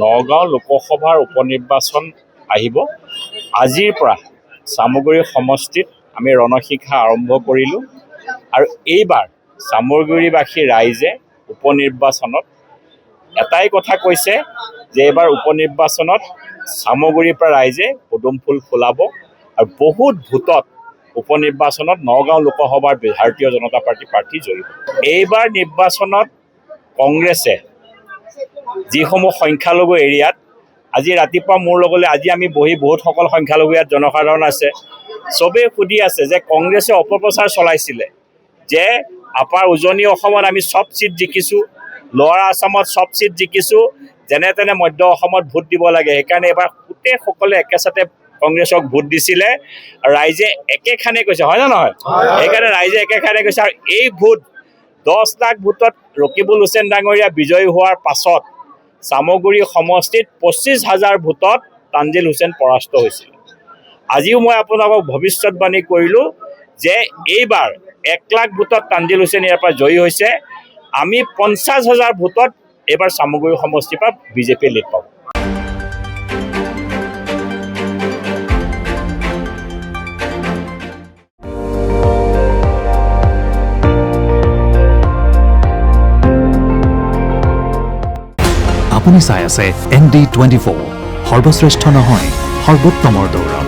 নগাঁও লোকসভাৰ উপনিৰ্বাচন আহিব। আজিৰ পৰা চামগুৰি সমষ্টিত আমি ৰণশিক্ষা আৰম্ভ কৰিলোঁ আৰু এইবাৰ চামগুৰিবাসী ৰাইজে উপনিৰ্বাচনত এটাই কথা কৈছে যে এইবাৰ উপনিৰ্বাচনত চামগুৰিৰ পৰা ৰাইজে পদুম ফুল ফুলাব আৰু বহুত ভোটত উপনিৰ্বাচনত নগাঁও লোকসভাৰ ভাৰতীয় জনতা পাৰ্টি প্ৰাৰ্থী জয়ী। এইবাৰ নিৰ্বাচনত কংগ্ৰেছে যিসমূহ সংখ্যালঘু এৰিয়াত আজি ৰাতিপুৱা মোৰ লগলৈ আজি আমি বহুতসকল সংখ্যালঘু ইয়াত জনসাধাৰণ আছে, চবেই সুধি আছে যে কংগ্ৰেছে অপপ্ৰচাৰ চলাইছিলে যে আপাৰ উজনি অসমত আমি চব চিট জিকিছোঁ, লোৱাৰ আছামত চব চিট জিকিছোঁ, যেনে তেনে মধ্য অসমত ভোট দিব লাগে, সেইকাৰণে এইবাৰ গোটেইসকলে একেচাতে কংগ্ৰেছক ভোট দিছিলে আৰু ৰাইজে একেখানে কৈছে, হয় নে নহয়? সেইকাৰণে ৰাইজে একেখানে কৈছে আৰু এই ভোট 10 লাখ ভোটত ৰকিবুল হুছেইন ডাঙৰীয়া বিজয়ী হোৱাৰ পাছত চামগুৰি সমষ্টিত 25,000 ভোটত তানজিল হুছেইন পৰাস্ত হৈছিল। আজিও মই আপোনালোকক ভৱিষ্যতবাণী কৰিলোঁ যে এইবাৰ 1 লাখ ভোটত তানজিল হুছেইন ইয়াৰ পৰা জয়ী হৈছে। আমি 50,000 ভোটত এইবাৰ চামগুৰি সমষ্টিৰ পৰা বিজেপি লিড পাব। আপুনি চাই আছে ND24, সৰ্বশ্ৰেষ্ঠ নহয় সৰ্বোত্তমৰ দৌৰ।